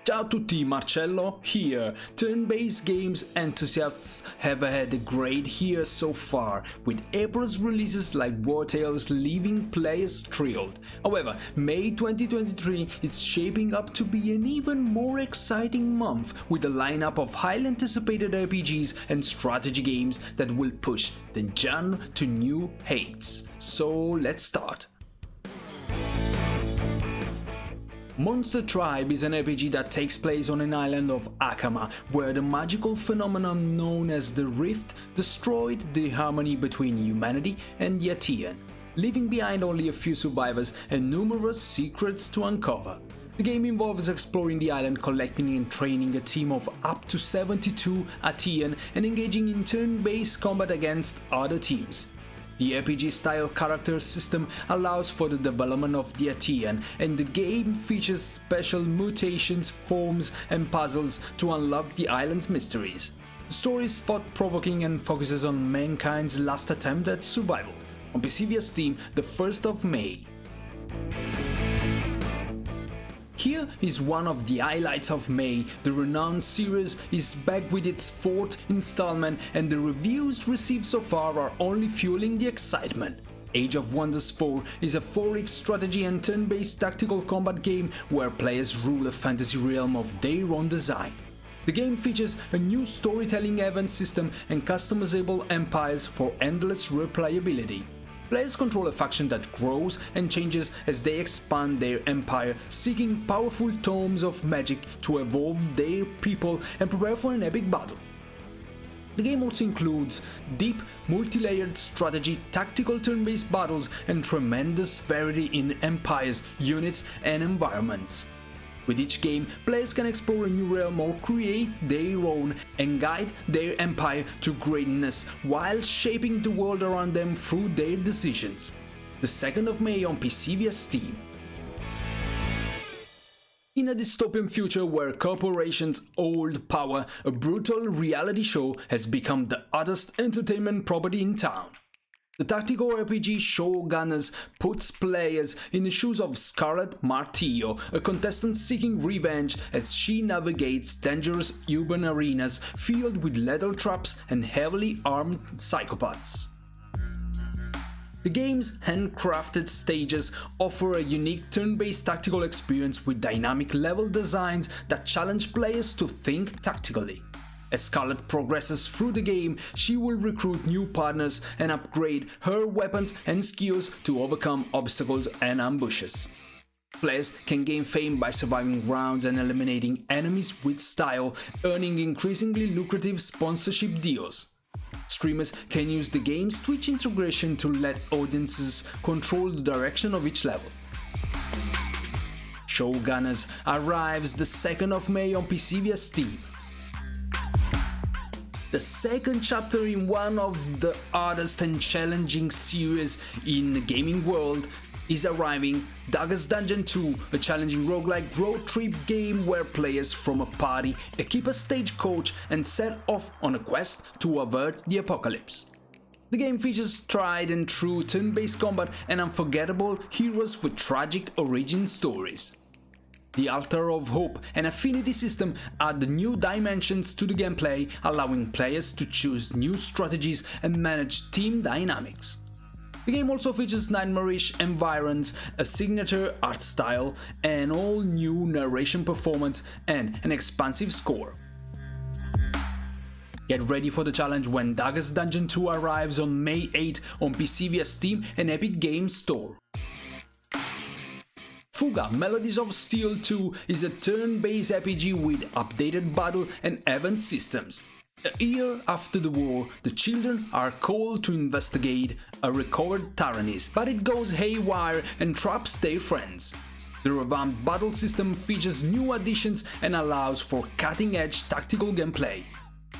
Ciao a tutti, Marcello here. Turn-based games enthusiasts have had a great year so far, with April's releases like Wartales leaving players thrilled. However, May 2023 is shaping up to be an even more exciting month, with a lineup of highly anticipated RPGs and strategy games that will push the genre to new heights. So let's start. Monster Tribe is an RPG that takes place on an island of Akama, where the magical phenomenon known as the Rift destroyed the harmony between humanity and the Atean, leaving behind only a few survivors and numerous secrets to uncover. The game involves exploring the island, collecting and training a team of up to 72 Atean and engaging in turn-based combat against other teams. The RPG-style character system allows for the development of the Atean, and the game features special mutations, forms, and puzzles to unlock the island's mysteries. The story is thought-provoking and focuses on mankind's last attempt at survival. On PC via Steam, the 1st of May. Here is one of the highlights of May. The renowned series is back with its 4th installment, and the reviews received so far are only fueling the excitement. Age of Wonders 4 is a 4X strategy and turn-based tactical combat game where players rule a fantasy realm of their own design. The game features a new storytelling event system and customizable empires for endless replayability. Players control a faction that grows and changes as they expand their empire, seeking powerful tomes of magic to evolve their people and prepare for an epic battle. The game also includes deep, multi-layered strategy, tactical turn-based battles, and tremendous variety in empires, units, and environments. With each game, players can explore a new realm or create their own and guide their empire to greatness while shaping the world around them through their decisions. The 2nd of May on PC via Steam. In a dystopian future where corporations hold power, a brutal reality show has become the hottest entertainment property in town. The tactical RPG Showgunners puts players in the shoes of Scarlet Martillo, a contestant seeking revenge as she navigates dangerous urban arenas filled with lethal traps and heavily armed psychopaths. The game's handcrafted stages offer a unique turn-based tactical experience with dynamic level designs that challenge players to think tactically. As Scarlet progresses through the game, she will recruit new partners and upgrade her weapons and skills to overcome obstacles and ambushes. Players can gain fame by surviving rounds and eliminating enemies with style, earning increasingly lucrative sponsorship deals. Streamers can use the game's Twitch integration to let audiences control the direction of each level. Showgunners arrives the 2nd of May on PC via Steam. The second chapter in one of the hardest and challenging series in the gaming world is arriving. Dagger's Dungeon 2, a challenging roguelike road trip game where players from a party equip a stagecoach and set off on a quest to avert the apocalypse. The game features tried and true turn-based combat and unforgettable heroes with tragic origin stories. The Altar of Hope and Affinity system add new dimensions to the gameplay, allowing players to choose new strategies and manage team dynamics. The game also features nightmarish environs, a signature art style, an all-new narration performance, and an expansive score. Get ready for the challenge when Dagger's Dungeon 2 arrives on May 8 on PC via Steam and Epic Games Store. FUGA Melodies of Steel 2 is a turn-based RPG with updated battle and event systems. A year after the war, the children are called to investigate a recovered Tyrannus, but it goes haywire and traps their friends. The revamped battle system features new additions and allows for cutting-edge tactical gameplay.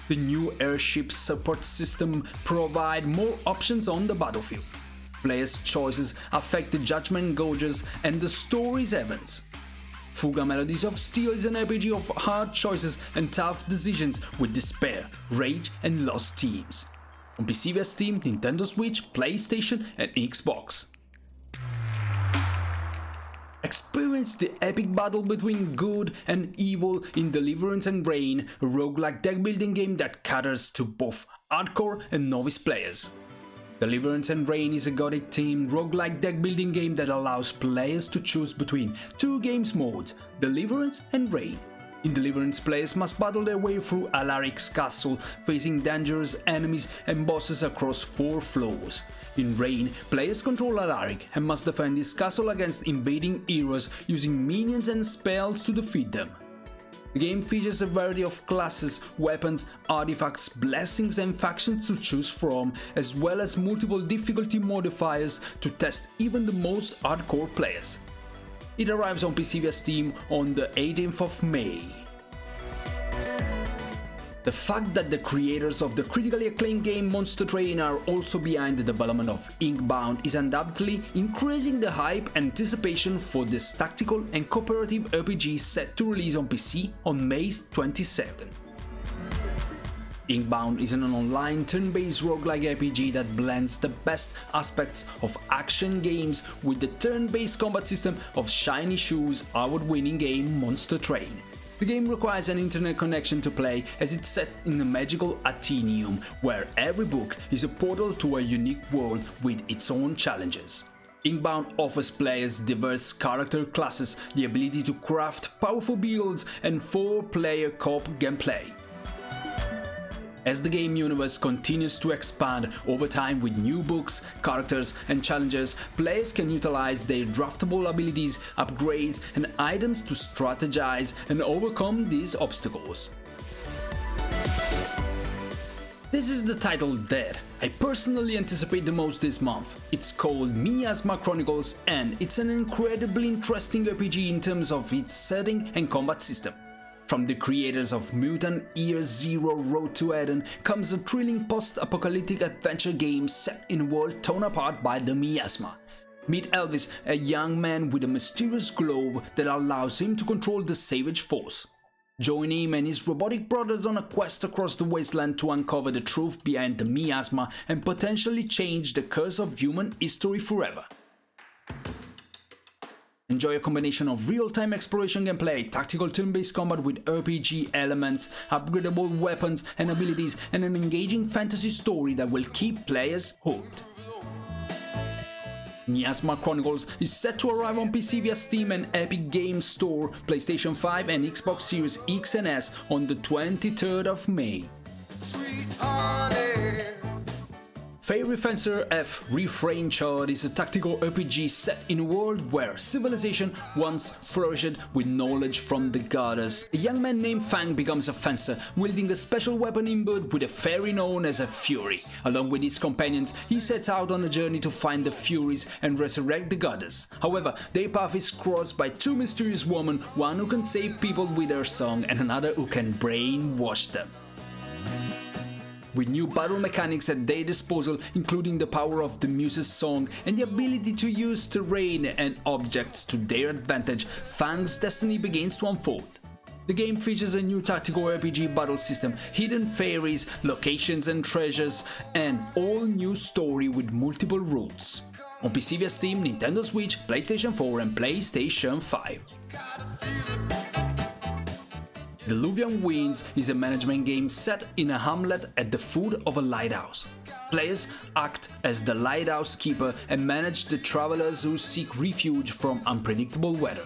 The new airship support system provides more options on the battlefield. Players' choices affect the judgment gauges and the story's events. FUGA Melodies of Steel is an RPG of hard choices and tough decisions with despair, rage, and lost teams. On PC via Steam, Nintendo Switch, PlayStation, and Xbox. Experience the epic battle between good and evil in Deliverance Reign, a roguelike deck building game that caters to both hardcore and novice players. Deliverance Reign is a gothic themed roguelike deck building game that allows players to choose between two games modes, Deliverance and Reign. In Deliverance, players must battle their way through Alaric's castle, facing dangerous enemies and bosses across 4 floors. In Reign, players control Alaric and must defend his castle against invading heroes using minions and spells to defeat them. The game features a variety of classes, weapons, artifacts, blessings and factions to choose from, as well as multiple difficulty modifiers to test even the most hardcore players. It arrives on PC via Steam on the 18th of May. The fact that the creators of the critically acclaimed game Monster Train are also behind the development of Inkbound is undoubtedly increasing the hype and anticipation for this tactical and cooperative RPG set to release on PC on May 22nd. Inkbound is an online turn-based roguelike RPG that blends the best aspects of action games with the turn-based combat system of Shiny Shoe's award-winning game Monster Train. The game requires an internet connection to play, as it's set in a magical Atheneum, where every book is a portal to a unique world with its own challenges. Inkbound offers players diverse character classes, the ability to craft powerful builds, and 4-player co-op gameplay. As the game universe continues to expand over time with new books, characters and challenges, players can utilize their draftable abilities, upgrades and items to strategize and overcome these obstacles. This is the title that I personally anticipate the most this month. It's called Miasma Chronicles and it's an incredibly interesting RPG in terms of its setting and combat system. From the creators of Mutant Year Zero Road to Eden comes a thrilling post-apocalyptic adventure game set in a world torn apart by the Miasma. Meet Elvis, a young man with a mysterious globe that allows him to control the Savage Force. Join him and his robotic brothers on a quest across the wasteland to uncover the truth behind the Miasma and potentially change the course of human history forever. Enjoy a combination of real-time exploration gameplay, tactical turn-based combat with RPG elements, upgradable weapons and abilities, and an engaging fantasy story that will keep players hooked. Miasma Chronicles is set to arrive on PC via Steam and Epic Games Store, PlayStation 5 and Xbox Series X and S on the 23rd of May. Fairy Fencer F Refrain Chord is a tactical RPG set in a world where civilization once flourished with knowledge from the goddess. A young man named Fang becomes a fencer, wielding a special weapon imbued with a fairy known as a Fury. Along with his companions, he sets out on a journey to find the Furies and resurrect the goddess. However, their path is crossed by 2 mysterious women, one who can save people with her song and another who can brainwash them. With new battle mechanics at their disposal, including the power of the Muse's song and the ability to use terrain and objects to their advantage, Fang's destiny begins to unfold. The game features a new tactical RPG battle system, hidden fairies, locations and treasures, and all-new story with multiple routes. On PC via Steam, Nintendo Switch, PlayStation 4 and PlayStation 5. Diluvian Winds is a management game set in a hamlet at the foot of a lighthouse. Players act as the lighthouse keeper and manage the travelers who seek refuge from unpredictable weather.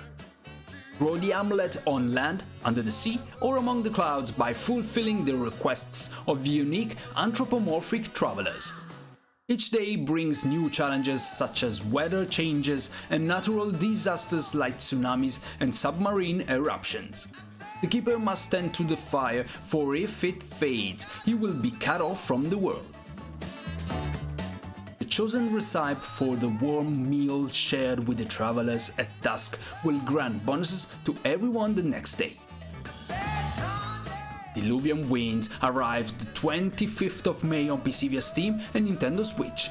Grow the hamlet on land, under the sea, or among the clouds by fulfilling the requests of unique anthropomorphic travelers. Each day brings new challenges such as weather changes and natural disasters like tsunamis and submarine eruptions. The keeper must tend to the fire, for if it fades, he will be cut off from the world. The chosen recipe for the warm meal shared with the travelers at dusk will grant bonuses to everyone the next day. Diluvian Winds arrives the 25th of May on PC via Steam and Nintendo Switch.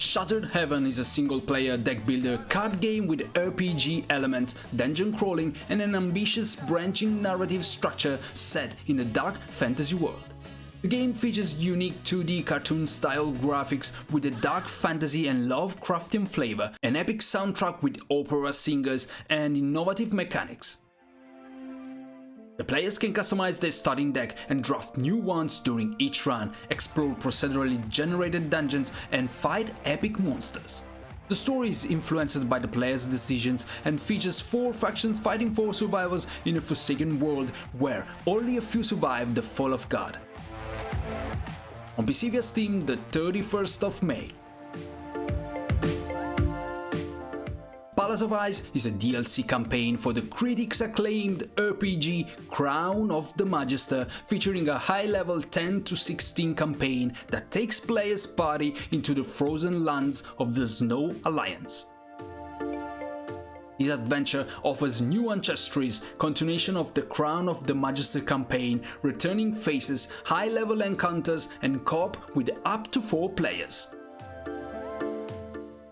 Shattered Heaven is a single-player deck-builder card game with RPG elements, dungeon crawling, and an ambitious branching narrative structure set in a dark fantasy world. The game features unique 2D cartoon-style graphics with a dark fantasy and Lovecraftian flavor, an epic soundtrack with opera singers, and innovative mechanics. The players can customize their starting deck and draft new ones during each run, explore procedurally generated dungeons, and fight epic monsters. The story is influenced by the players' decisions and features 4 factions fighting for survivors in a forsaken world where only a few survive the fall of God. On PC via Steam the 31st of May. Palace of Ice is a DLC campaign for the critics acclaimed RPG Crown of the Magister, featuring a high-level 10 to 16 campaign that takes players' party into the frozen lands of the Snow Alliance. This adventure offers new ancestries, continuation of the Crown of the Magister campaign, returning faces, high-level encounters, and co-op with up to 4 players.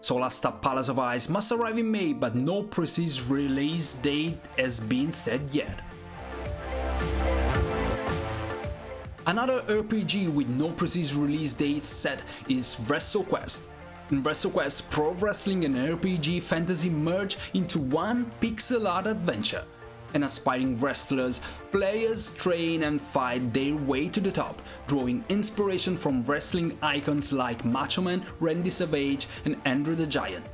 Solasta Palace of Ice must arrive in May, but no precise release date has been set yet. Another RPG with no precise release date set is WrestleQuest. In WrestleQuest, pro wrestling and RPG fantasy merge into one pixel art adventure. And aspiring wrestlers, players train and fight their way to the top, drawing inspiration from wrestling icons like Macho Man, Randy Savage, and Andre the Giant.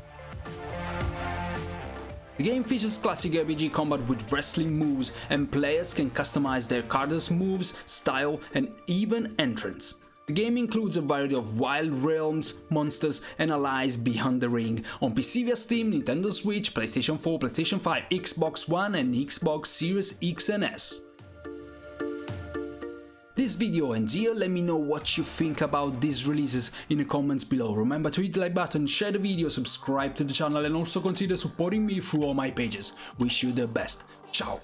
The game features classic RPG combat with wrestling moves, and players can customize their characters' moves, style, and even entrance. The game includes a variety of wild realms, monsters, and allies beyond the ring on PC via Steam, Nintendo Switch, PlayStation 4, PlayStation 5, Xbox One, and Xbox Series X and S. This video ends here. Let me know what you think about these releases in the comments below. Remember to hit the like button, share the video, subscribe to the channel, and also consider supporting me through all my pages. Wish you the best. Ciao!